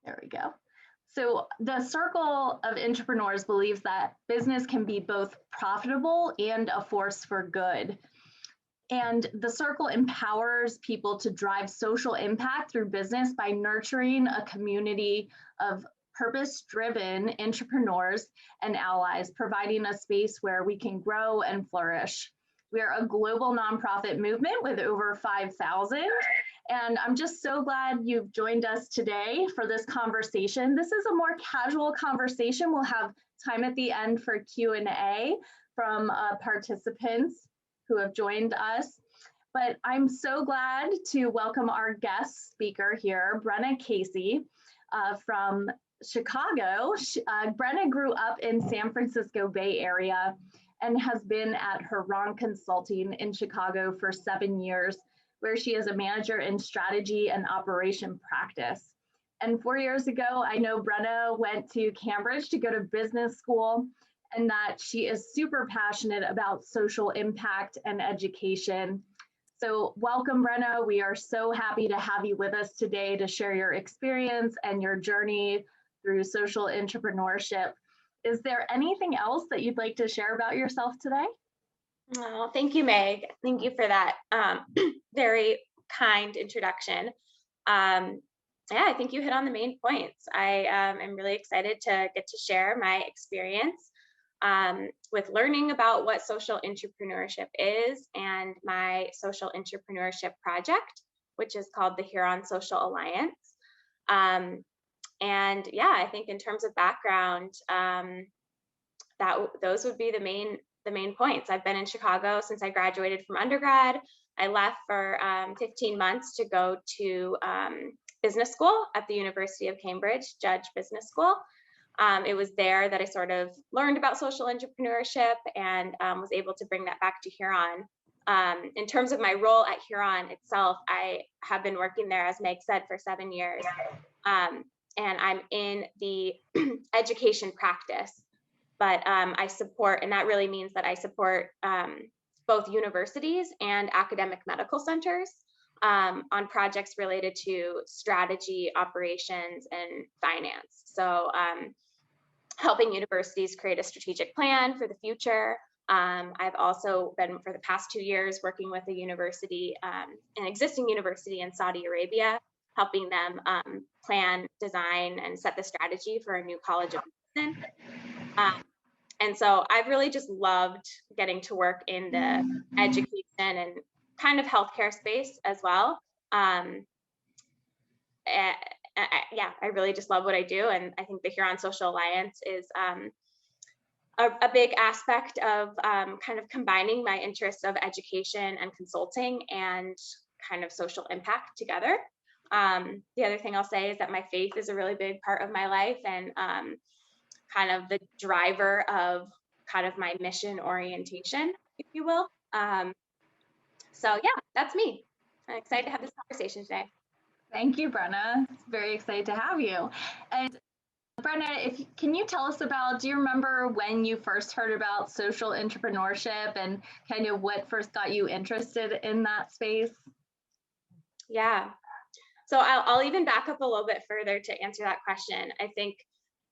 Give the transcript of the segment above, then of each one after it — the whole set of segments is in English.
There we go. So the Circle of Intrapreneurs believes that business can be both profitable and a force for good. And the Circle empowers people to drive social impact through business by nurturing a community of purpose-driven entrepreneurs and allies, providing a space where we can grow and flourish. We are a global nonprofit movement with over 5,000. And I'm just so glad you've joined us today for this conversation. This is a more casual conversation. We'll have time at the end for Q&A from participants who have joined us. But I'm so glad to welcome our guest speaker here, Brenna Casey from Chicago. Brenna grew up in San Francisco Bay Area and has been at Huron Consulting in Chicago for 7 years, where she is a manager in strategy and operation practice. And 4 years ago, I know Brenna went to Cambridge to go to business school, and that she is super passionate about social impact and education. So welcome, Brenna. We are so happy to have you with us today to share your experience and your journey through social entrepreneurship. Is there anything else that you'd like to share about yourself today? Oh, thank you, Meg. Thank you for that very kind introduction. Yeah, I think you hit on the main points. I am really excited to get to share my experience with learning about what social entrepreneurship is and my social entrepreneurship project, which is called the Huron Social Alliance. And yeah, I think in terms of background, those would be the main points. I've been in Chicago since I graduated from undergrad. I left for 15 months to go to business school at the University of Cambridge, Judge Business School. It was there that I sort of learned about social entrepreneurship and was able to bring that back to Huron. In terms of my role at Huron itself, I have been working there, as Meg said, for 7 years. And I'm in the education practice, but I support, and that really means that I support both universities and academic medical centers on projects related to strategy, operations, and finance. So helping universities create a strategic plan for the future. I've also been, for the past 2 years, working with a university, an existing university in Saudi Arabia, helping them plan, design, and set the strategy for a new college of medicine. And so I've really just loved getting to work in the education and kind of healthcare space as well. Yeah, I really just love what I do. And I think the Huron Social Alliance is a big aspect of kind of combining my interests of education and consulting and kind of social impact together. The other thing I'll say is that my faith is a really big part of my life and kind of the driver of kind of my mission orientation, if you will. So yeah, that's me. I'm excited to have this conversation today. Thank you, Brenna. Very excited to have you. And Brenna, can you tell us about, do you remember when you first heard about social entrepreneurship and kind of what first got you interested in that space? Yeah. So I'll even back up a little bit further to answer that question. I think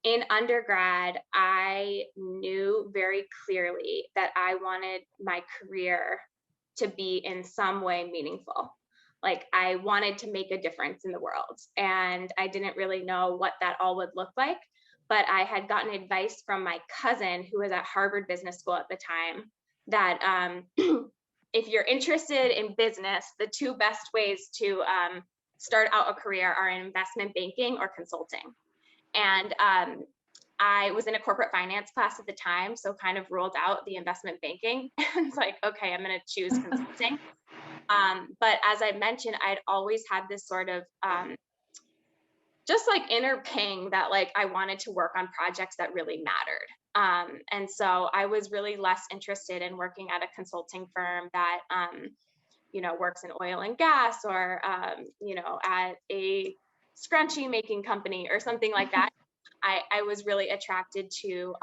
in undergrad, I knew very clearly that I wanted my career to be in some way meaningful. Like I wanted to make a difference in the world, and I didn't really know what that all would look like, but I had gotten advice from my cousin who was at Harvard Business School at the time that if you're interested in business, the two best ways to start out a career are in investment banking or consulting. And I was in a corporate finance class at the time, so kind of ruled out the investment banking. It's like, okay, I'm going to choose consulting. But as I mentioned, I'd always had this sort of just like inner ping that like I wanted to work on projects that really mattered. And so I was really less interested in working at a consulting firm that works in oil and gas or at a scrunchie making company or something like that. I was really attracted to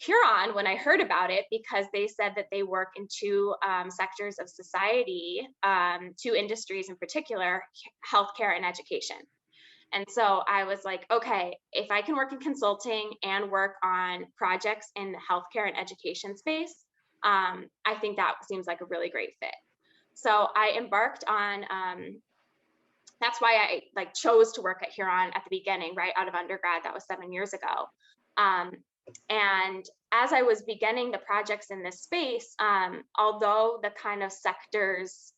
Huron when I heard about it because they said that they work in two sectors of society, two industries in particular, healthcare and education. And so I was like, okay, if I can work in consulting and work on projects in the healthcare and education space, I think that seems like a really great fit. So I embarked on, that's why I like chose to work at Huron at the beginning, right out of undergrad. That was 7 years ago. And as I was beginning the projects in this space, although the kind of sectors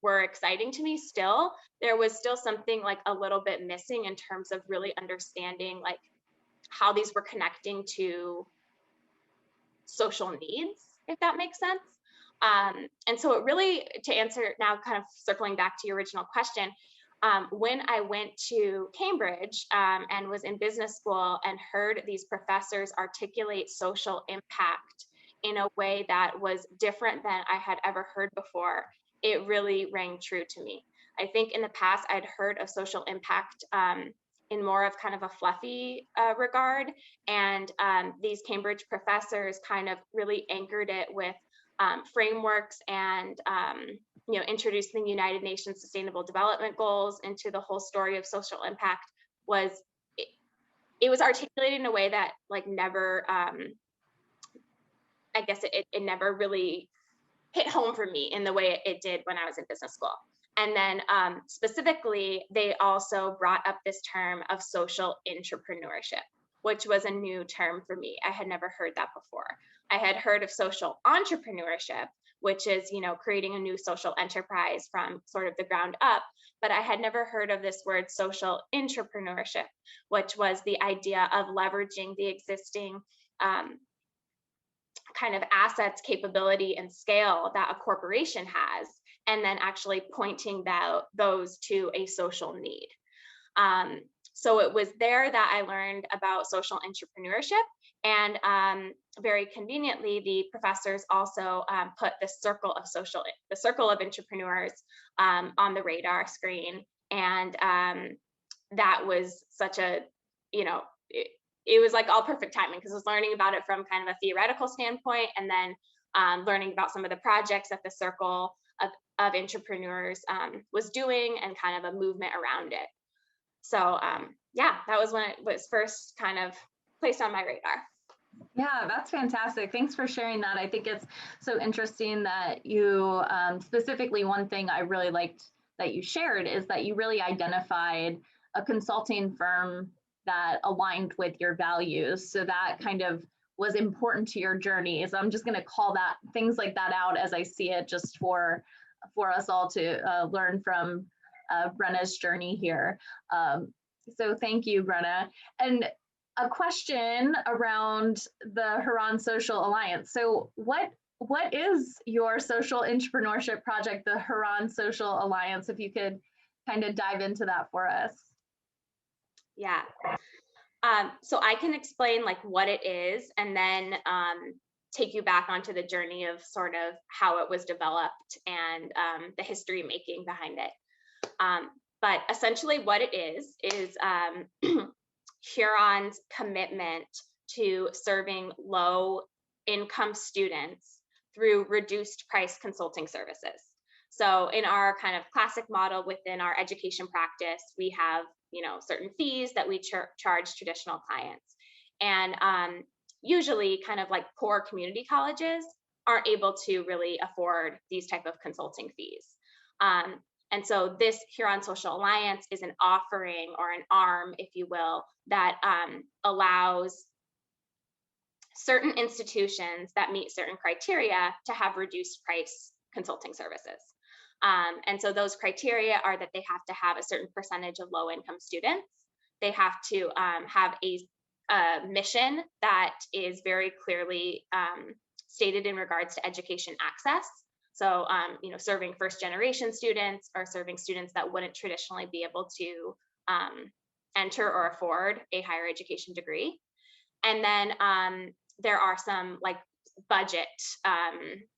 were exciting to me still, there was still something like a little bit missing in terms of really understanding like how these were connecting to social needs, if that makes sense. And so it really, to answer now, kind of circling back to your original question, when I went to Cambridge and was in business school and heard these professors articulate social impact in a way that was different than I had ever heard before, it really rang true to me. I think in the past I'd heard of social impact in more of kind of a fluffy regard, and these Cambridge professors kind of really anchored it with frameworks and introducing the United Nations Sustainable Development Goals into the whole story of social impact. It was articulated in a way that like never, I guess it never really hit home for me in the way it did when I was in business school. And then specifically, they also brought up this term of social intrapreneurship, which was a new term for me. I had never heard that before. I had heard of social entrepreneurship, which is, creating a new social enterprise from sort of the ground up, but I had never heard of this word social intrapreneurship, which was the idea of leveraging the existing kind of assets, capability, and scale that a corporation has, and then actually pointing those to a social need. So it was there that I learned about social intrapreneurship, and very conveniently, the professors also put the Circle of Intrapreneurs on the radar screen, and that was such a, it was like all perfect timing, because I was learning about it from kind of a theoretical standpoint, and then learning about some of the projects that the Circle of Intrapreneurs was doing, and kind of a movement around it. So yeah, that was when it was first kind of placed on my radar. Yeah, that's fantastic. Thanks for sharing that. I think it's so interesting that you, specifically one thing I really liked that you shared is that you really identified a consulting firm that aligned with your values. So that kind of was important to your journey. So I'm just going to call that things like that out as I see it, just for us all to learn from Brenna's journey here. So thank you, Brenna. And a question around the Huron Social Alliance. So what is your social entrepreneurship project, the Huron Social Alliance, if you could kind of dive into that for us? Yeah. So I can explain like what it is, and then take you back onto the journey of sort of how it was developed and the history making behind it. But essentially what it is Huron's commitment to serving low income students through reduced price consulting services. So in our kind of classic model within our education practice, we have, certain fees that we charge traditional clients. And usually kind of like poor community colleges aren't able to really afford these type of consulting fees. And so this Huron Social Alliance is an offering, or an arm, if you will, that allows certain institutions that meet certain criteria to have reduced price consulting services. And so those criteria are that they have to have a certain percentage of low income students. They have to have a mission that is very clearly stated in regards to education access. So, serving first generation students, or serving students that wouldn't traditionally be able to enter or afford a higher education degree. And then there are some like budget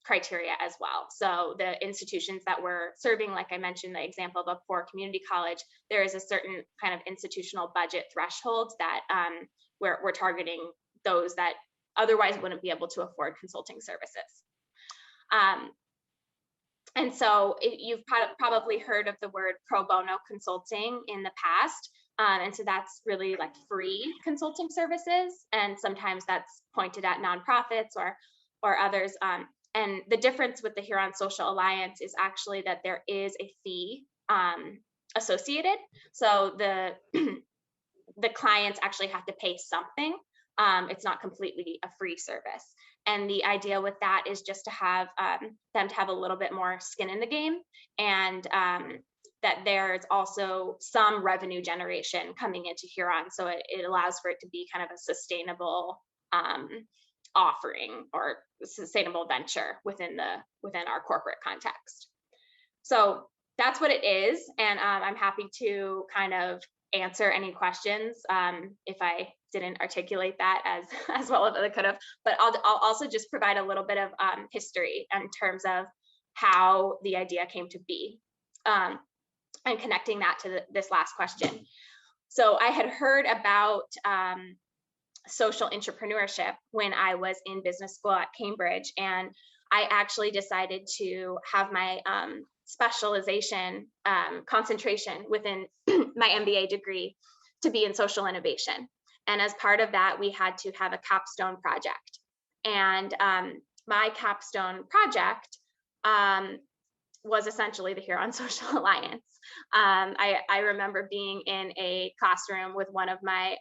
criteria as well. So the institutions that we're serving, like I mentioned, the example of a poor community college, there is a certain kind of institutional budget threshold that we're targeting those that otherwise wouldn't be able to afford consulting services. And so you've probably heard of the word pro bono consulting in the past. And so that's really like free consulting services. And sometimes that's pointed at nonprofits or others. And the difference with the Huron Social Alliance is actually that there is a fee associated. So the clients actually have to pay something. It's not completely a free service. And the idea with that is just to have them to have a little bit more skin in the game, and that there's also some revenue generation coming into Huron. So it allows for it to be kind of a sustainable offering or sustainable venture within our corporate context. So that's what it is. And I'm happy to kind of answer any questions if I didn't articulate that as well as I could have. But I'll also just provide a little bit of history in terms of how the idea came to be, and connecting that to this last question. So I had heard about social intrapreneurship when I was in business school at Cambridge, and I actually decided to have my specialization concentration within my MBA degree to be in social innovation. And as part of that, we had to have a capstone project. And my capstone project was essentially the Huron Social Alliance. I remember being in a classroom with one of my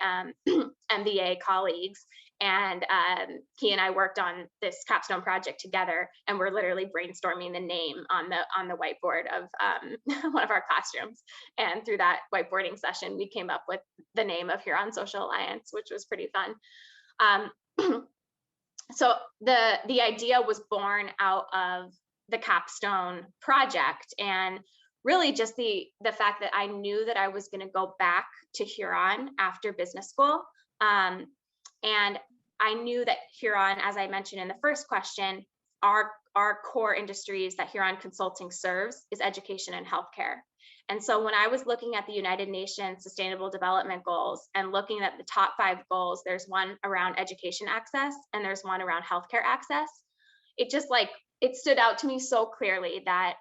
MBA colleagues, and he and I worked on this capstone project together, and we're literally brainstorming the name on the whiteboard of one of our classrooms. And through that whiteboarding session, we came up with the name of Huron Social Alliance, which was pretty fun. So the idea was born out of the capstone project, and really just the fact that I knew that I was going to go back to Huron after business school. And I knew that Huron, as I mentioned in the first question, our core industries that Huron Consulting serves is education and healthcare. And so when I was looking at the United Nations Sustainable Development Goals and looking at the top 5 goals, there's one around education access and there's one around healthcare access. It stood out to me so clearly that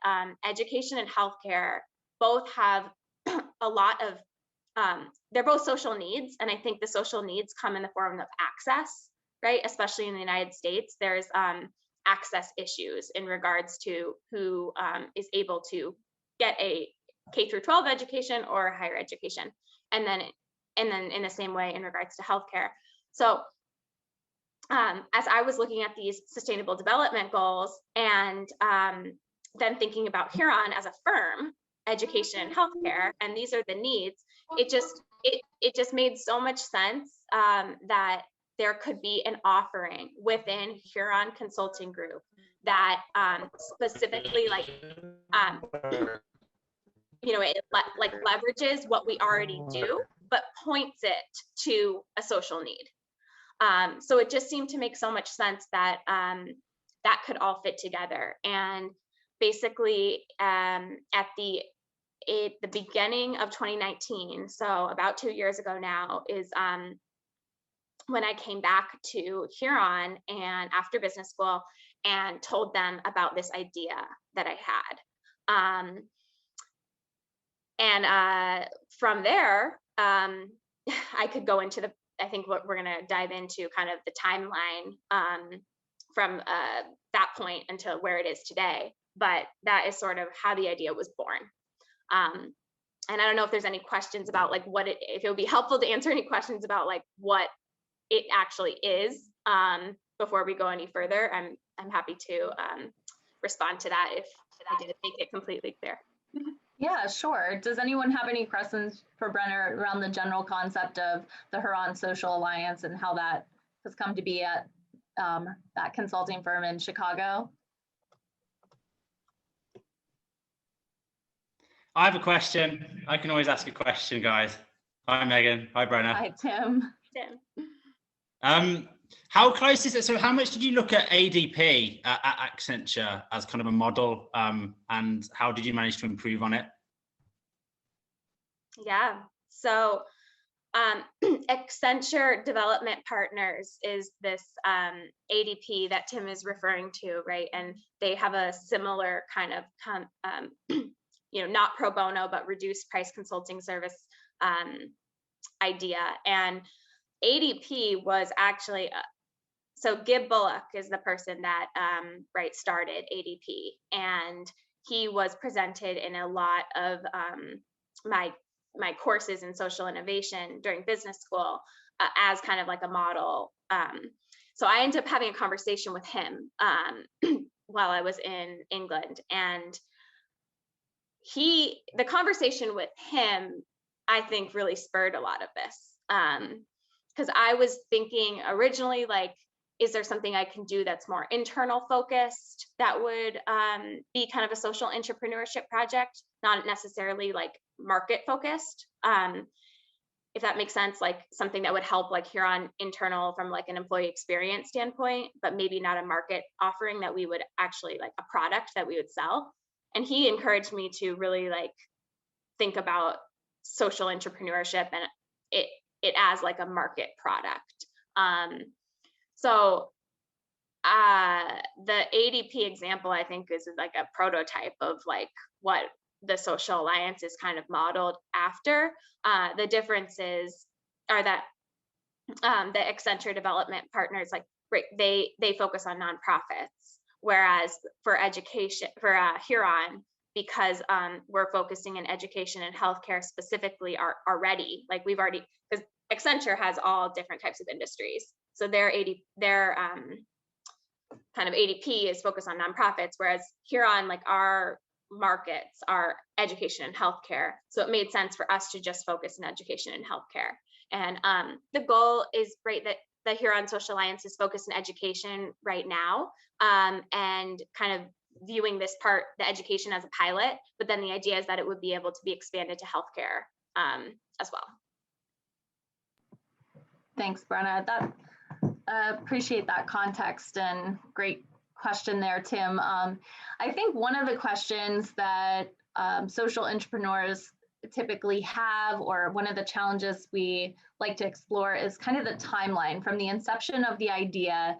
education and healthcare both have a lot of, they're both social needs. And I think the social needs come in the form of access, right? Especially in the United States, there's access issues in regards to who is able to get a K-12 education or higher education. And then in the same way in regards to healthcare. So as I was looking at these sustainable development goals and then thinking about Huron as a firm, education and healthcare, and these are the needs, it just made so much sense that there could be an offering within Huron Consulting Group that specifically it leverages what we already do, but points it to a social need. So it just seemed to make so much sense that that could all fit together. And basically, at the beginning of 2019, so about 2 years ago now, is when I came back to Huron and after business school and told them about this idea that I had. And from there, I could go into I think what we're going to dive into kind of the timeline from that point until where it is today. But that is sort of how the idea was born. And I don't know if there's any questions about if it would be helpful to answer any questions about what it actually is before we go any further. I'm happy to respond to that if I didn't make it completely clear. Yeah, sure. Does anyone have any questions for Brenna around the general concept of the Huron Social Alliance and how that has come to be at that consulting firm in Chicago? I have a question. I can always ask a question, guys. Hi, Megan. Hi, Brenna. Hi, Tim. How close is it? So how much did you look at ADP at Accenture as kind of a model, and how did you manage to improve on it? Yeah, so Accenture Development Partners is this ADP that Tim is referring to, right? And they have a similar kind of, not pro bono, but reduced price consulting service idea. And ADP was actually, so Gib Bullock is the person that started ADP, and he was presented in a lot of my courses in social innovation during business school as kind of like a model. So I ended up having a conversation with him while I was in England, and the conversation with him, I think, really spurred a lot of this. Because I was thinking originally, like, is there something I can do that's more internal focused that would be kind of a social entrepreneurship project, not necessarily like market focused, if that makes sense, like something that would help like Huron internal from like an employee experience standpoint, but maybe not a market offering that we would actually like a product that we would sell. And he encouraged me to really like think about social entrepreneurship and it as like a market product. So the ADP example, I think, is like a prototype of like what the social alliance is kind of modeled after. The differences are that the Accenture Development Partners, like they focus on nonprofits, whereas for education, for Huron, because we're focusing in education and healthcare specifically already, like we've already, because Accenture has all different types of industries. So their kind of ADP is focused on nonprofits, whereas Huron, like our markets are education and healthcare. So it made sense for us to just focus in education and healthcare. And the goal is great that the Huron Social Alliance is focused in education right now, and kind of viewing this part, the education, as a pilot, but then the idea is that it would be able to be expanded to healthcare as well. Thanks, Brenna. Appreciate that context and great question there, Tim. I think one of the questions that social entrepreneurs typically have, or one of the challenges we like to explore, is kind of the timeline from the inception of the idea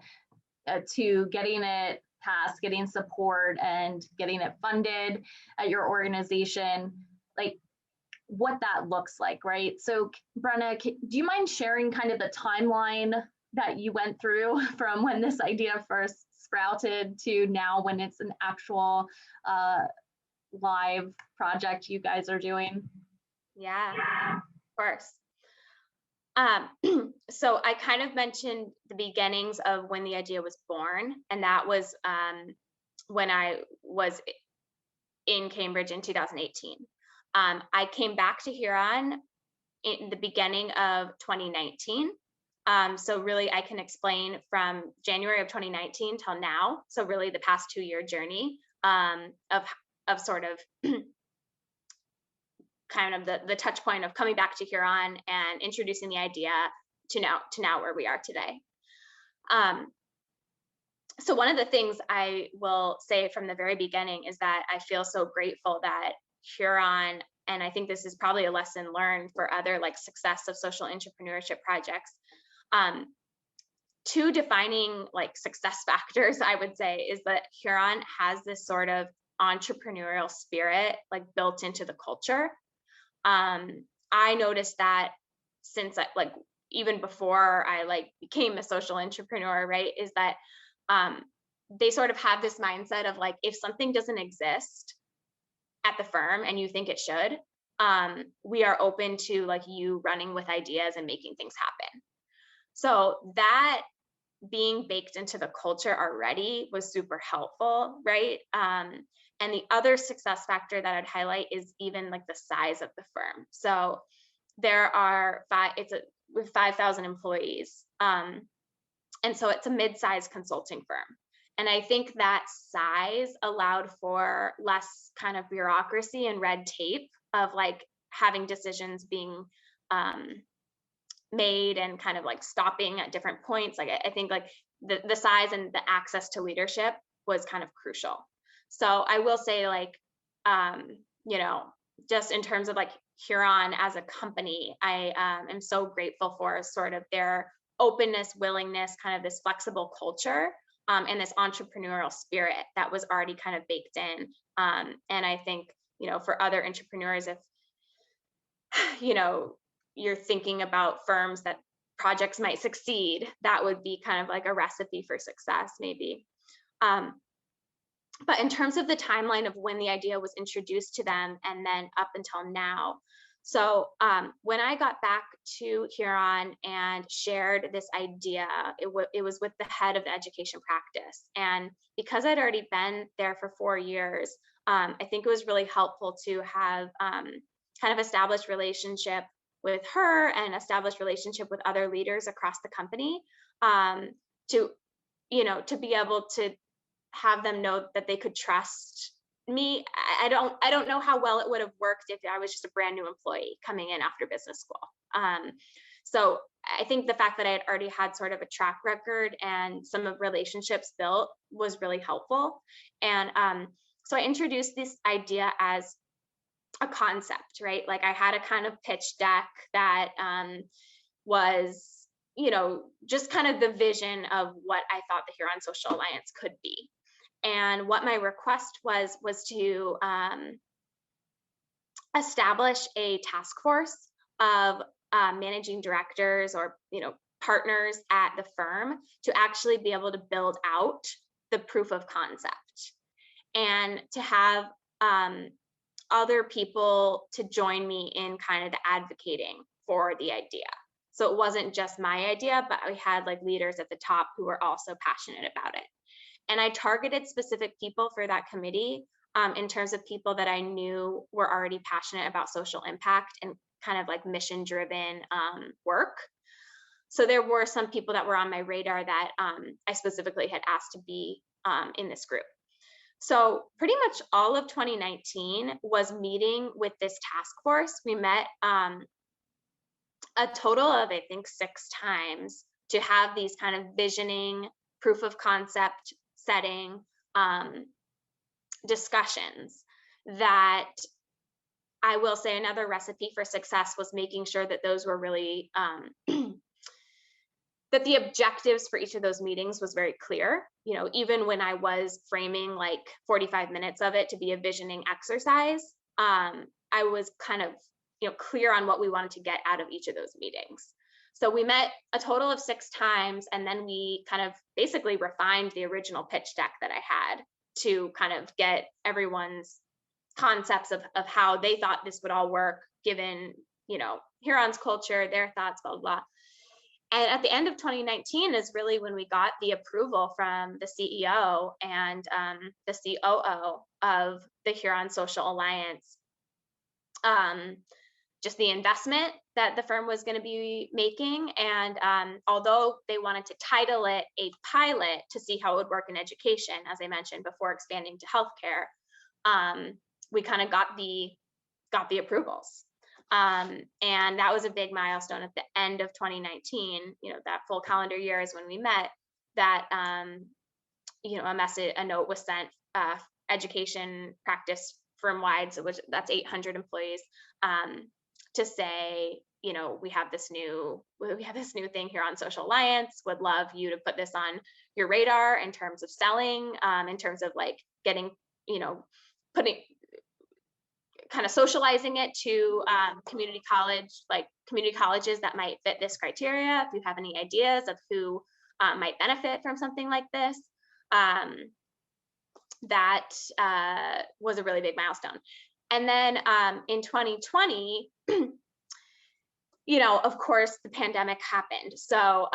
to getting it passed, getting support, and getting it funded at your organization, like what that looks like, right? So Brenna, do you mind sharing kind of the timeline that you went through from when this idea first sprouted to now when it's an actual live project you guys are doing? Yeah, of course. So I kind of mentioned the beginnings of when the idea was born, and that was when I was in Cambridge in 2018. I came back to Huron in the beginning of 2019. So really I can explain from January of 2019 till now. So really the past 2-year journey of sort of kind of the touch point of coming back to Huron and introducing the idea to now where we are today. So one of the things I will say from the very beginning is that I feel so grateful that Huron, and I think this is probably a lesson learned for other like success of social entrepreneurship projects, two defining like success factors, I would say, is that Huron has this sort of entrepreneurial spirit like built into the culture. I noticed that since like even before I like became a social entrepreneur, right, is that they sort of have this mindset of like, if something doesn't exist at the firm and you think it should, we are open to like you running with ideas and making things happen. So that being baked into the culture already was super helpful, right? And the other success factor that I'd highlight is even like the size of the firm. So there are 5,000 employees. And so it's a mid-sized consulting firm. And I think that size allowed for less kind of bureaucracy and red tape of like having decisions being made and kind of like stopping at different points. Like I think like the size and the access to leadership was kind of crucial. So I will say like, just in terms of like Huron as a company, I am so grateful for sort of their openness, willingness, kind of this flexible culture, and this entrepreneurial spirit that was already kind of baked in. And I think, for other entrepreneurs, if, you're thinking about firms that projects might succeed, that would be kind of like a recipe for success, maybe. But in terms of the timeline of when the idea was introduced to them and then up until now, so when I got back to Huron and shared this idea, it was with the head of the education practice. And because I'd already been there for 4 years, I think it was really helpful to have kind of established relationship with her and established relationship with other leaders across the company, to be able to have them know that they could trust me. I don't know how well it would have worked if I was just a brand new employee coming in after business school. So I think the fact that I had already had sort of a track record and some of relationships built was really helpful. And so I introduced this idea as a concept, right? Like I had a kind of pitch deck that was, just kind of the vision of what I thought the Huron Social Alliance could be. And what my request was to establish a task force of managing directors or partners at the firm to actually be able to build out the proof of concept, and to have other people to join me in kind of the advocating for the idea. So it wasn't just my idea, but we had like leaders at the top who were also passionate about it. And I targeted specific people for that committee in terms of people that I knew were already passionate about social impact and kind of like mission-driven work. So there were some people that were on my radar that I specifically had asked to be in this group. So pretty much all of 2019 was meeting with this task force. We met a total of, I think, 6 times to have these kind of visioning, proof of concept setting discussions. That I will say another recipe for success was making sure that those were really that the objectives for each of those meetings was very clear. Even when I was framing like 45 minutes of it to be a visioning exercise, I was kind of clear on what we wanted to get out of each of those meetings. So we met a total of 6 times, and then we kind of basically refined the original pitch deck that I had to kind of get everyone's concepts of how they thought this would all work, given, Huron's culture, their thoughts, blah, blah, blah. And at the end of 2019 is really when we got the approval from the CEO and the COO of the Huron Social Alliance. Just the investment that the firm was going to be making. And although they wanted to title it a pilot to see how it would work in education, as I mentioned, before expanding to healthcare, we kind of got the approvals. And that was a big milestone at the end of 2019, that full calendar year is when we met, that, a note was sent, education practice firm-wide, so that's 800 employees, to say, we have this new thing here on Social Alliance, would love you to put this on your radar in terms of selling, in terms of like getting, kind of socializing it to community colleges that might fit this criteria. If you have any ideas of who might benefit from something like this, that was a really big milestone. And then in 2020, of course, the pandemic happened. So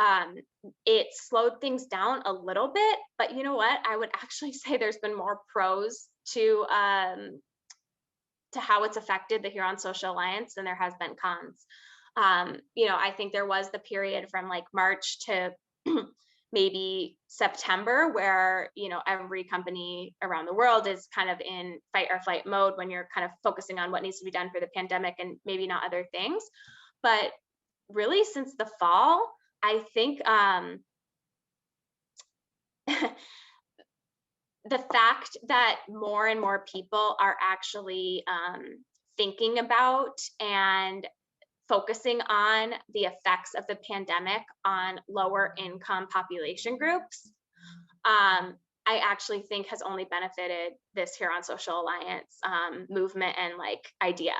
it slowed things down a little bit, but you know what? I would actually say there's been more pros to how it's affected the Huron Social Alliance than there has been cons. I think there was the period from like March to maybe September where, every company around the world is kind of in fight or flight mode when you're kind of focusing on what needs to be done for the pandemic and maybe not other things. But really since the fall, I think the fact that more and more people are actually thinking about and focusing on the effects of the pandemic on lower income population groups, I actually think has only benefited this Huron Social Alliance movement and like idea,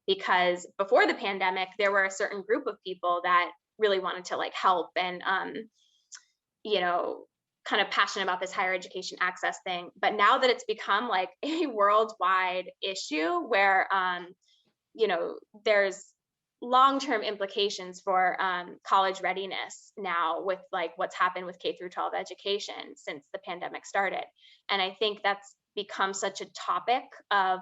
because before the pandemic, there were a certain group of people that really wanted to like help and, you know, kind of passionate about this higher education access thing. But now that it's become like a worldwide issue where, you know, there's long-term implications for college readiness now with like what's happened with K through 12 education since the pandemic started. And I think that's become such a topic of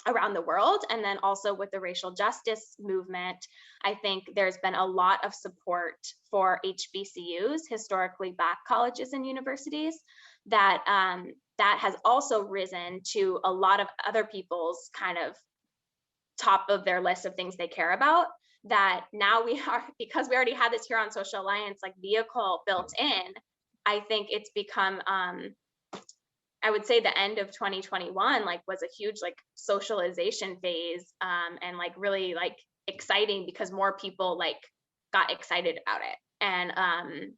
around the world. And then also with the racial justice movement, I think there's been a lot of support for HBCUs, historically Black colleges and universities, that that has also risen to a lot of other people's kind of top of their list of things they care about, that now we are, because we already have this Huron Social Alliance like vehicle built in, I think it's become, I would say the end of 2021 like was a huge like socialization phase, and like really like exciting because more people like got excited about it, and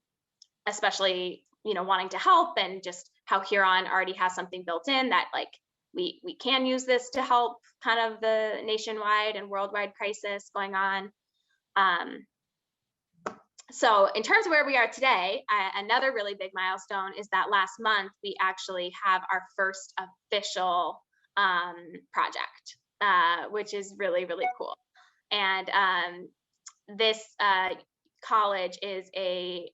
especially, you know, wanting to help, and just how Huron already has something built in that like we can use this to help kind of the nationwide and worldwide crisis going on. So in terms of where we are today, another really big milestone is that last month we actually have our first official project, which is really, really cool. And this college is a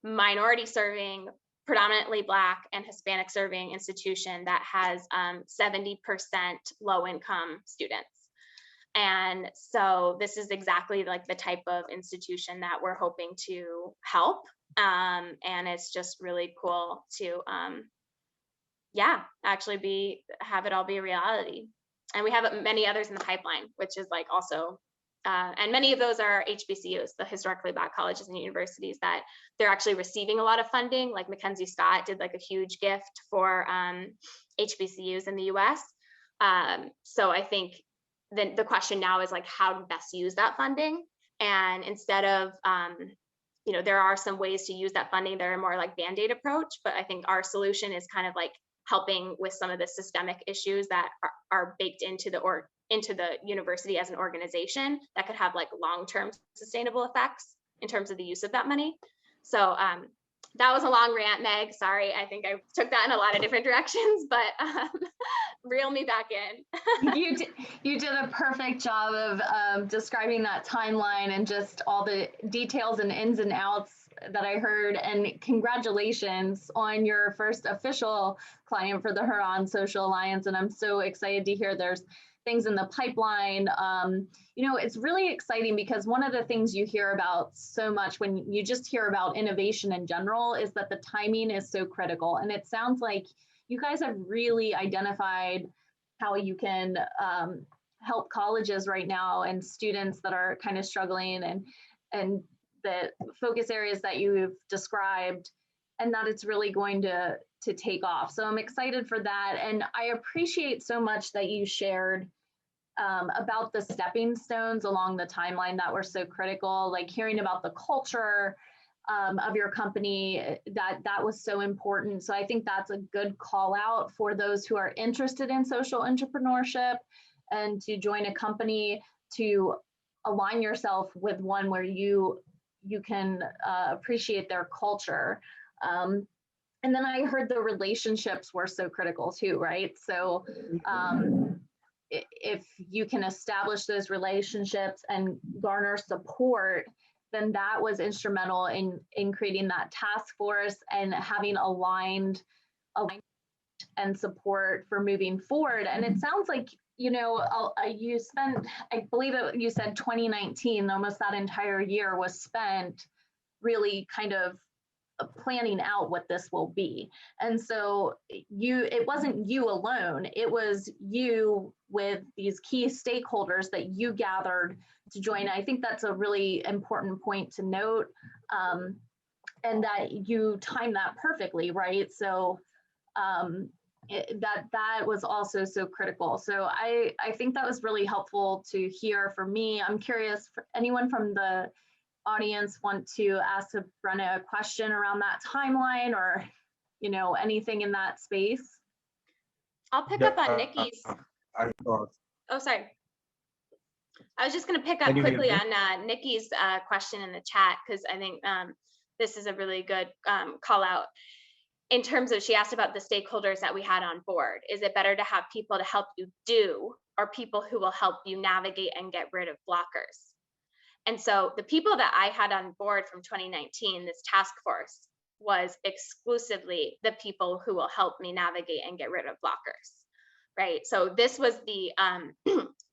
minority serving, predominantly Black and Hispanic serving institution that has 70% low income students. And so this is exactly like the type of institution that we're hoping to help. And it's just really cool to, yeah, actually have it all be a reality. And we have many others in the pipeline, which is like also, and many of those are HBCUs, the historically Black colleges and universities, that they're actually receiving a lot of funding. Like Mackenzie Scott did like a huge gift for HBCUs in the US. So I think the question now is like how to best use that funding. And instead of, you know, there are some ways to use that funding that are more like Band-Aid approach, but I think our solution is kind of like helping with some of the systemic issues that are baked into the university as an organization that could have like long-term sustainable effects in terms of the use of that money. So that was a long rant, Meg. Sorry, I think I took that in a lot of different directions, but reel me back in. You did a perfect job of describing that timeline and just all the details and ins and outs that I heard. And congratulations on your first official client for the Huron Social Alliance. And I'm so excited to hear there's things in the pipeline. You know, it's really exciting because one of the things you hear about so much when you just hear about innovation in general is that the timing is so critical. And it sounds like you guys have really identified how you can help colleges right now and students that are kind of struggling, and the focus areas that you've described, and that it's really going to take off. So I'm excited for that. And I appreciate so much that you shared about the stepping stones along the timeline that were so critical, like hearing about the culture of your company, that was so important. So I think that's a good call out for those who are interested in social entrepreneurship and to join a company, to align yourself with one where you can appreciate their culture. And then I heard the relationships were so critical too, right? So if you can establish those relationships and garner support, then that was instrumental in creating that task force and having aligned and support for moving forward. And it sounds like, you know, you spent, I believe you said 2019, almost that entire year was spent really kind of planning out what this will be. And so it wasn't you alone, it was you with these key stakeholders that you gathered to join. I think that's a really important point to note, and that you timed that perfectly, right? So that was also so critical. So I think that was really helpful to hear for me. I'm curious, for anyone from the audience want to ask Brenna a question around that timeline, or anything in that space? I'll pick up on Nikki's. Oh, sorry. I was just going to pick up quickly on Nikki's question in the chat, because I think this is a really good call out. In terms of, she asked about the stakeholders that we had on board. Is it better to have people to help you do, or people who will help you navigate and get rid of blockers? And so the people that I had on board from 2019, this task force, was exclusively the people who will help me navigate and get rid of blockers, right? So this was the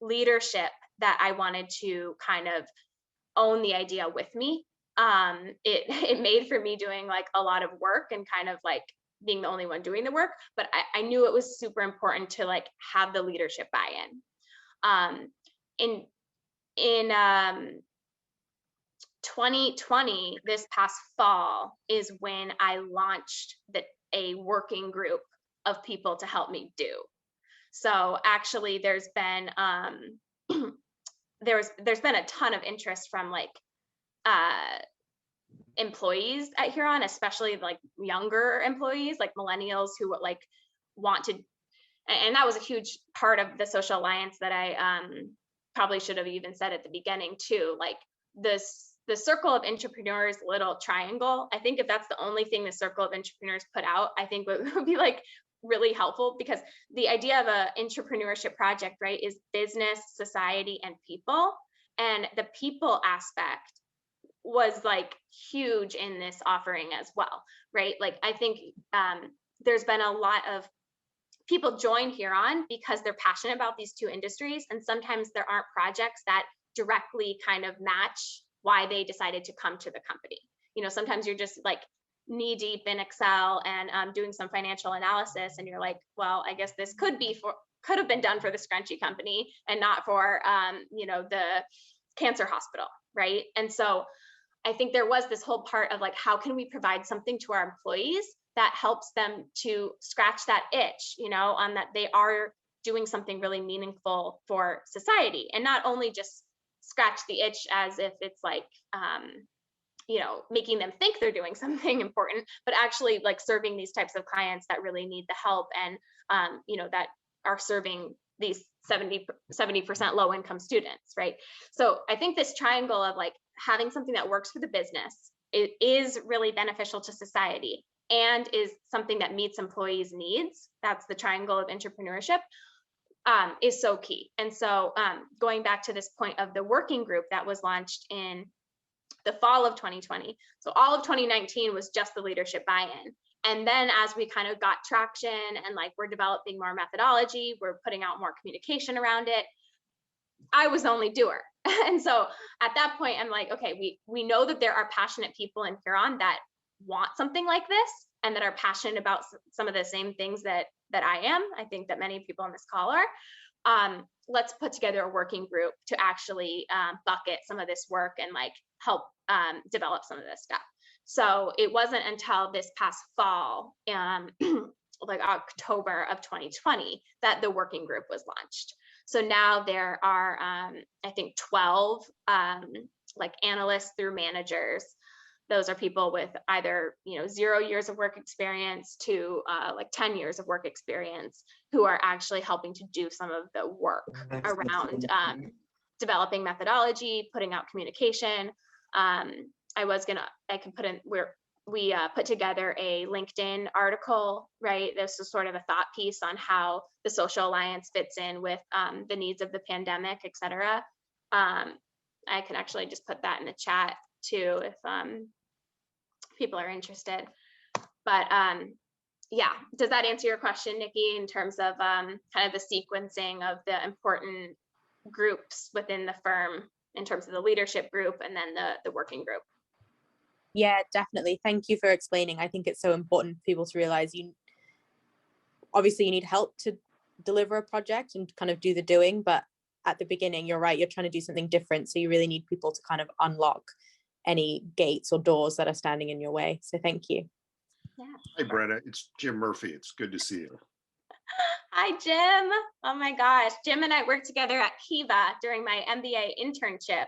leadership that I wanted to kind of own the idea with me. It made for me doing like a lot of work and kind of like being the only one doing the work, but I knew it was super important to like have the leadership buy-in. In 2020, this past fall, is when I launched a working group of people to help me do. So actually, there's been there's been a ton of interest from like employees at Huron, especially like younger employees, like millennials who like want to, and that was a huge part of the social alliance that I probably should have even said at the beginning too, like the Circle of Intrapreneurs little triangle. I think if that's the only thing the Circle of Intrapreneurs put out, I think would be like really helpful, because the idea of a intrapreneurship project, right, is business, society, and people. And the people aspect was like huge in this offering as well, right? Like I think there's been a lot of people join Huron because they're passionate about these two industries, and sometimes there aren't projects that directly kind of match why they decided to come to the company. Sometimes you're just like knee deep in Excel and doing some financial analysis, and you're like, well, I guess this could have been done for the scrunchy company and not for the cancer hospital, right? And so I think there was this whole part of like, how can we provide something to our employees that helps them to scratch that itch, on that they are doing something really meaningful for society, and not only just scratch the itch as if it's like making them think they're doing something important, but actually like serving these types of clients that really need the help, and that are serving these 70% low income students, right? So I think this triangle of like having something that works for the business, it is really beneficial to society, and is something that meets employees' needs. That's the triangle of intrapreneurship. Is so key. And so going back to this point of the working group that was launched in the fall of 2020. So all of 2019 was just the leadership buy-in. And then as we kind of got traction and like we're developing more methodology, we're putting out more communication around it, I was the only doer. And so at that point, I'm like, okay, we know that there are passionate people in Huron that want something like this, and that are passionate about some of the same things that I am. I think that many people on this call are. Let's put together a working group to actually bucket some of this work and like help develop some of this stuff. So it wasn't until this past fall, like October of 2020, that the working group was launched. So now there are, I think, 12 like analysts through managers. Those are people with either 0 years of work experience to like 10 years of work experience, who are actually helping to do some of the work around developing methodology, putting out communication. We put together a LinkedIn article, right? This is sort of a thought piece on how the social alliance fits in with the needs of the pandemic, et cetera. I can actually just put that in the chat too, if people are interested. But yeah, does that answer your question, Nikki, in terms of kind of the sequencing of the important groups within the firm in terms of the leadership group and then the working group? Yeah, definitely. Thank you for explaining. I think it's so important for people to realize obviously you need help to deliver a project and kind of do the doing, but at the beginning, you're right, you're trying to do something different. So you really need people to kind of unlock any gates or doors that are standing in your way. So thank you. Yeah. Hi, Brenna. It's Jim Murphy. It's good to see you. Hi, Jim. Oh my gosh. Jim and I worked together at Kiva during my MBA internship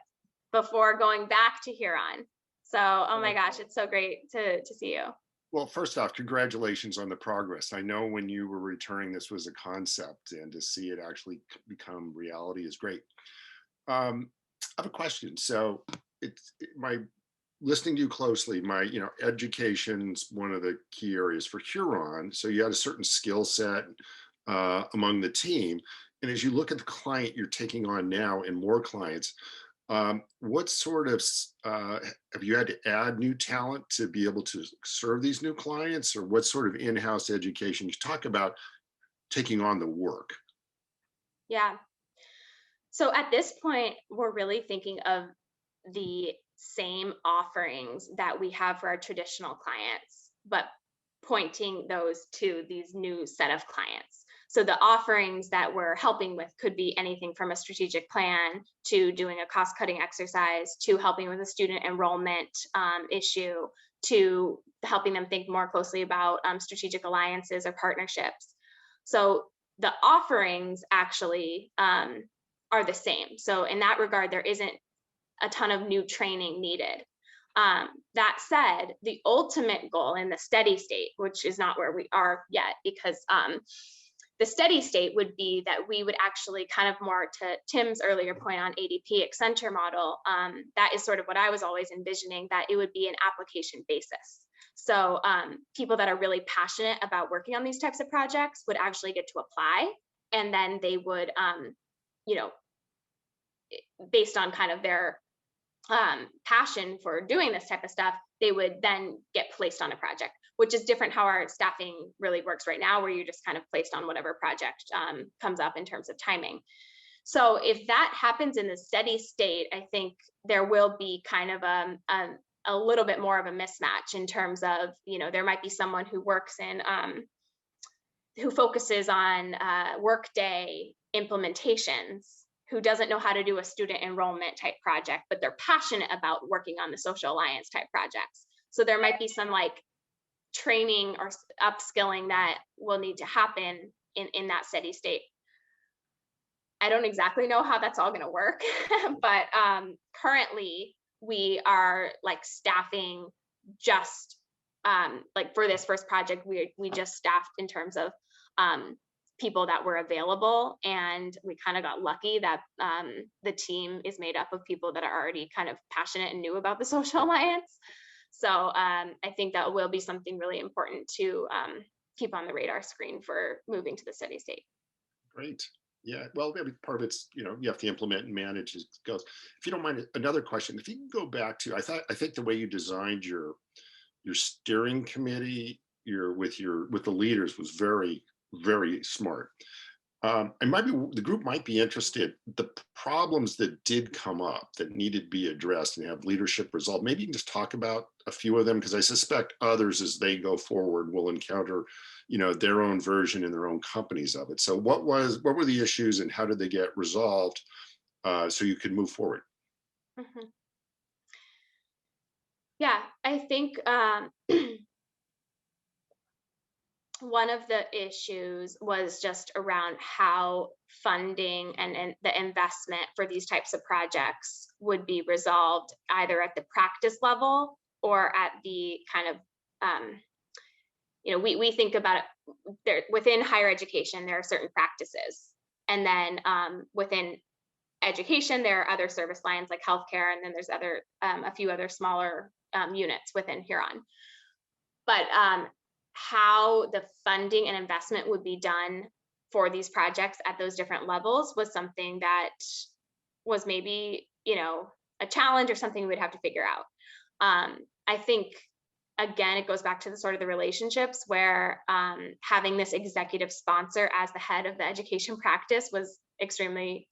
before going back to Huron. So, oh my gosh, it's so great to see you. Well, first off, congratulations on the progress. I know when you were returning, this was a concept, and to see it actually become reality is great. I have a question. So my listening to you closely, my, education's one of the key areas for Huron. So you had a certain skill set among the team. And as you look at the client you're taking on now and more clients, what sort of, have you had to add new talent to be able to serve these new clients, or what sort of in-house education? You talk about taking on the work. Yeah. So at this point, we're really thinking of the same offerings that we have for our traditional clients, but pointing those to these new set of clients. So the offerings that we're helping with could be anything from a strategic plan to doing a cost-cutting exercise, to helping with a student enrollment issue, to helping them think more closely about strategic alliances or partnerships. So the offerings actually are the same. So in that regard, there isn't a ton of new training needed. That said, the ultimate goal in the steady state, which is not where we are yet, because the steady state would be that we would actually kind of, more to Tim's earlier point on ADP Accenture model, that is sort of what I was always envisioning, that it would be an application basis. So people that are really passionate about working on these types of projects would actually get to apply, and then they would, based on kind of their passion for doing this type of stuff, they would then get placed on a project, which is different how our staffing really works right now, where you're just kind of placed on whatever project comes up in terms of timing. So if that happens in the steady state, I think there will be kind of a little bit more of a mismatch in terms of, there might be someone who works in, who focuses on Workday implementations, who doesn't know how to do a student enrollment type project, but they're passionate about working on the social alliance type projects. So there might be some like training or upskilling that will need to happen in that steady state. I don't exactly know how that's all going to work, but currently we are like staffing just like for this first project, we just staffed in terms of people that were available, and we kind of got lucky that the team is made up of people that are already kind of passionate and new about the social alliance. So I think that will be something really important to keep on the radar screen for moving to the steady state. Great. Yeah, well, every part of it's, you have to implement and manage as it goes. If you don't mind, another question, if you can go back to, I think the way you designed your steering committee, with the leaders was very, very smart. The group might be interested, the problems that did come up that needed to be addressed and have leadership resolved. Maybe you can just talk about a few of them, because I suspect others as they go forward will encounter, their own version in their own companies of it. So what were the issues and how did they get resolved so you could move forward? Mm-hmm. Yeah, I think one of the issues was just around how funding and the investment for these types of projects would be resolved, either at the practice level or at the kind of, we think about it there within higher education, there are certain practices. And then within education, there are other service lines like healthcare, and then there's a few other smaller units within Huron. But how the funding and investment would be done for these projects at those different levels was something that was maybe, a challenge or something we'd have to figure out. I think, again, it goes back to the sort of the relationships where having this executive sponsor as the head of the education practice was extremely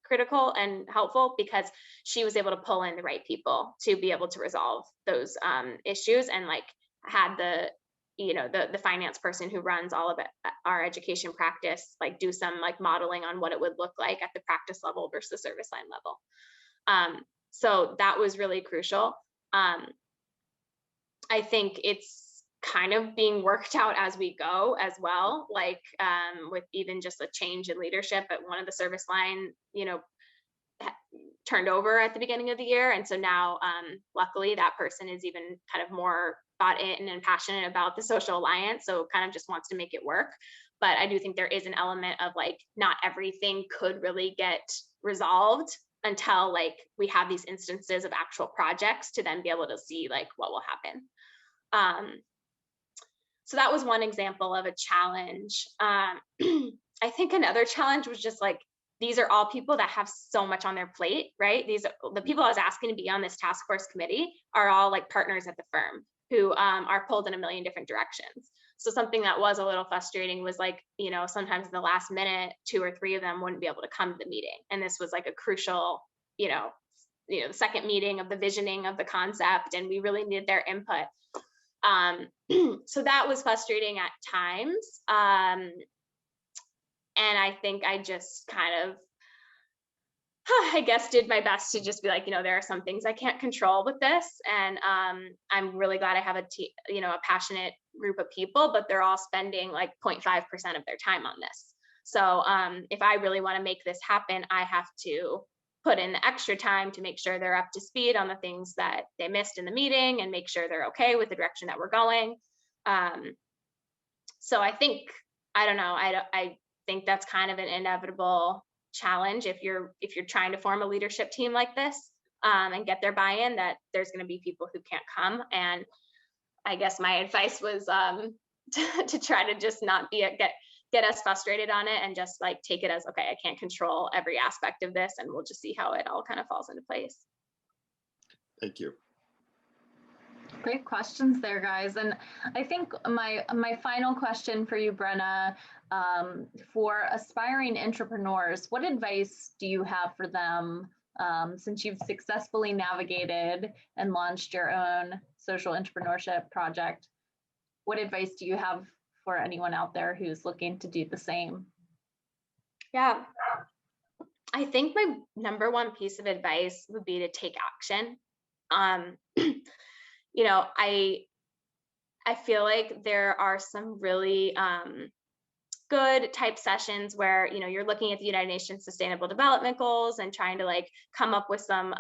critical and helpful, because she was able to pull in the right people to be able to resolve those issues, and like had the finance person who runs all of it, our education practice, like do some like modeling on what it would look like at the practice level versus the service line level. So that was really crucial. I think it's kind of being worked out as we go as well, like with even just a change in leadership at one of the service line, turned over at the beginning of the year. And so now, luckily, that person is even kind of more bought in and passionate about the social alliance. So kind of just wants to make it work. But I do think there is an element of like, not everything could really get resolved until like we have these instances of actual projects to then be able to see like what will happen. So that was one example of a challenge. I think another challenge was just like, these are all people that have so much on their plate, right? The people I was asking to be on this task force committee are all like partners at the firm who are pulled in a million different directions. So something that was a little frustrating was like, sometimes in the last minute, 2 or 3 of them wouldn't be able to come to the meeting. And this was like a crucial, the second meeting of the visioning of the concept, and we really needed their input. So that was frustrating at times. And I think I just kind of, I guess, did my best to just be like, there are some things I can't control with this. And I'm really glad I have a passionate group of people, but they're all spending like 0.5% of their time on this. So if I really want to make this happen, I have to put in the extra time to make sure they're up to speed on the things that they missed in the meeting and make sure they're okay with the direction that we're going. So I think, I don't know, I think that's kind of an inevitable challenge if you're trying to form a leadership team like this and get their buy-in, that there's going to be people who can't come. And I guess my advice was to try to just not get us frustrated on it and just like take it as, okay, I can't control every aspect of this, and we'll just see how it all kind of falls into place. Thank you. Great questions there, guys. And I think my final question for you, Brenna, for aspiring intrapreneurs, what advice do you have for them since you've successfully navigated and launched your own social entrepreneurship project? What advice do you have for anyone out there who's looking to do the same? Yeah, I think my number one piece of advice would be to take action. I feel like there are some really good type sessions where, you're looking at the United Nations Sustainable Development Goals and trying to like come up with some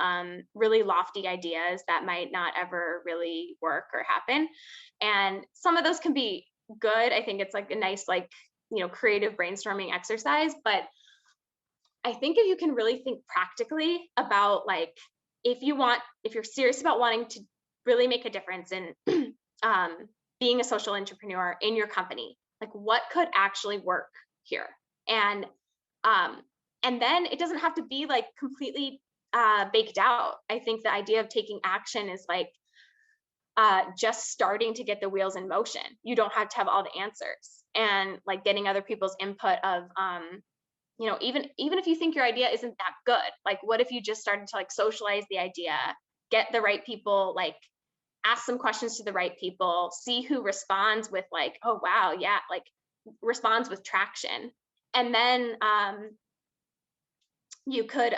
really lofty ideas that might not ever really work or happen. And some of those can be good. I think it's like a nice, like, creative brainstorming exercise. But I think if you can really think practically about like, if you're serious about wanting to really make a difference in being a social entrepreneur in your company, like what could actually work here? And then it doesn't have to be like completely baked out. I think the idea of taking action is like just starting to get the wheels in motion. You don't have to have all the answers, and like getting other people's input of even if you think your idea isn't that good, like what if you just started to like socialize the idea, get the right people, like ask some questions to the right people, see who responds with like, oh wow, yeah, like responds with traction. And then you could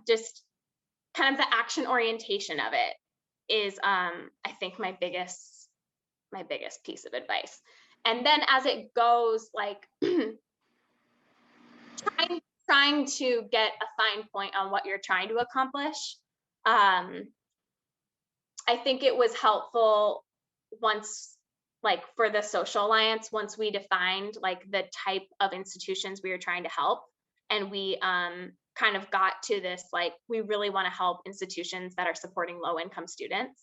just kind of the action orientation of it is I think my biggest piece of advice. And then as it goes, like trying to get a fine point on what you're trying to accomplish. I think it was helpful once, like for the social alliance, once we defined like the type of institutions we were trying to help, and we kind of got to this, like, we really want to help institutions that are supporting low income students.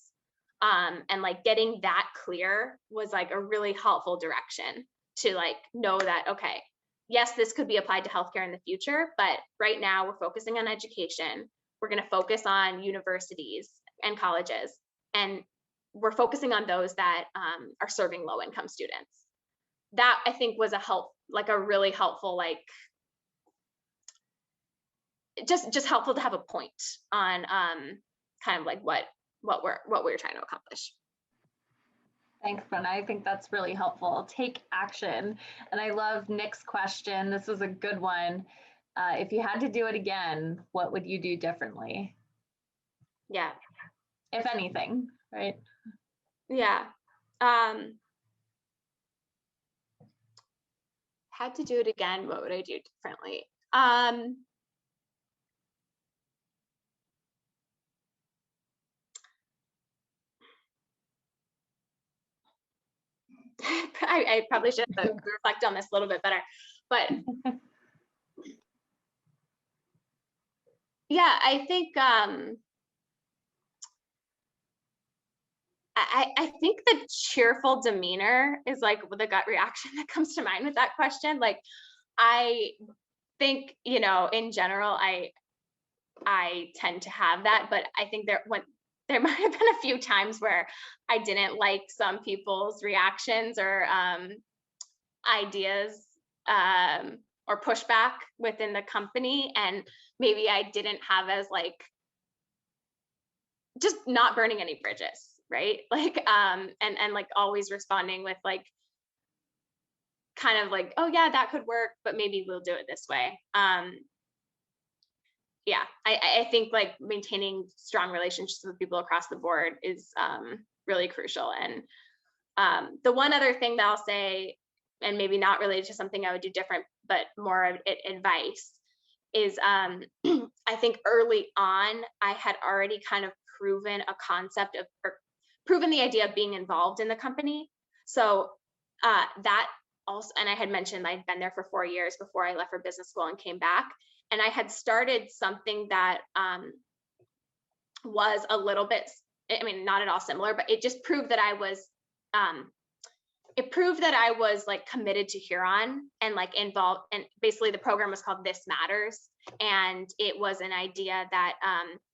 And like getting that clear was like a really helpful direction to like know that, okay, yes, this could be applied to healthcare in the future, but right now we're focusing on education. We're going to focus on universities and colleges, and we're focusing on those that are serving low income students. That I think was a really helpful, like just helpful to have a point on kind of like what we're trying to accomplish. Thanks, Brenna. I think that's really helpful. Take action. And I love Nick's question. This was a good one. If you had to do it again, what would you do differently? Yeah. If anything, right? Yeah. Had to do it again, what would I do differently? I probably should reflect on this a little bit better, but yeah, I think I think the cheerful demeanor is like the gut reaction that comes to mind with that question. Like, I think, you know, in general, I tend to have that, but I think there might have been a few times where I didn't like some people's reactions or ideas or pushback within the company, and maybe I didn't have as like just not burning any bridges, right? Like and like always responding with like kind of like, oh yeah, that could work, but maybe we'll do it this way. Yeah, I think like maintaining strong relationships with people across the board is really crucial. And the one other thing that I'll say, and maybe not related to something I would do different, but more of advice, is I think early on, I had already kind of proven a concept of, or proven the idea of being involved in the company. So that also, and I had mentioned I'd been there for 4 years before I left for business school and came back. And I had started something that was a little bit, I mean, not at all similar, but it just proved that I was, like committed to Huron and like involved. And basically the program was called This Matters. And it was an idea that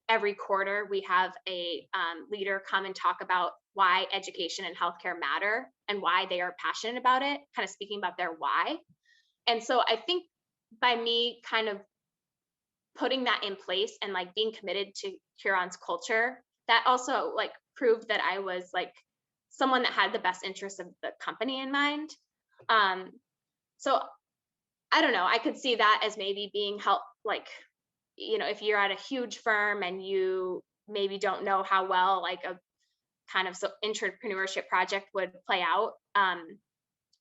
every quarter we have a leader come and talk about why education and healthcare matter and why they are passionate about it, kind of speaking about their why. And so I think by me kind of putting that in place and like being committed to Huron's culture, that also like proved that I was like someone that had the best interests of the company in mind. So I don't know, I could see that as maybe being like, you know, if you're at a huge firm and you maybe don't know how well like a kind of intrapreneurship project would play out,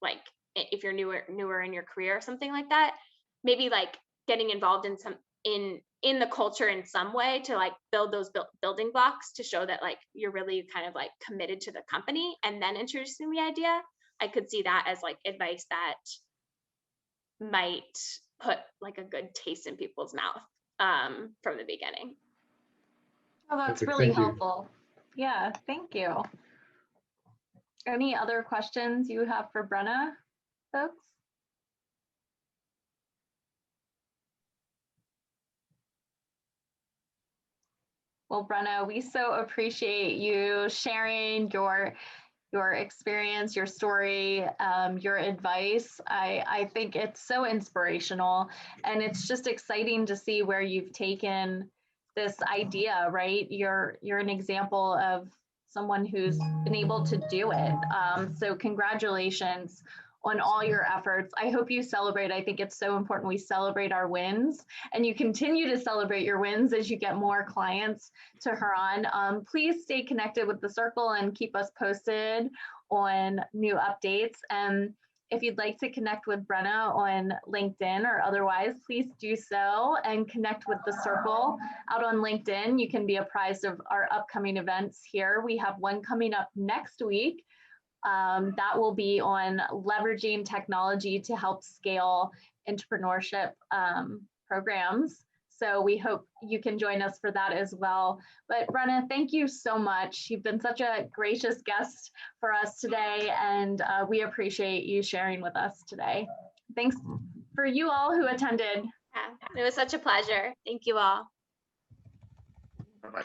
like if you're newer in your career or something like that, maybe like getting involved in some in the culture in some way to like build those building blocks to show that like you're really kind of like committed to the company, and then introducing the idea. I could see that as like advice that might put like a good taste in people's mouth from the beginning. Oh, that's really helpful. Yeah, thank you. Any other questions you have for Brenna, folks? Well, Brenna, we so appreciate you sharing your experience, your story, your advice. I think it's so inspirational, and it's just exciting to see where you've taken this idea, right? You're an example of someone who's been able to do it. So congratulations on all your efforts. I hope you celebrate. I think it's so important we celebrate our wins, and you continue to celebrate your wins as you get more clients to Huron. Please stay connected with the Circle and keep us posted on new updates. And if you'd like to connect with Brenna on LinkedIn or otherwise, please do so and connect with the Circle out on LinkedIn. You can be apprised of our upcoming events here. We have one coming up next week. That will be on leveraging technology to help scale intrapreneurship programs. So we hope you can join us for that as well. But Brenna, thank you so much. You've been such a gracious guest for us today, and we appreciate you sharing with us today. Thanks for you all who attended. Yeah, it was such a pleasure. Thank you all. Bye-bye.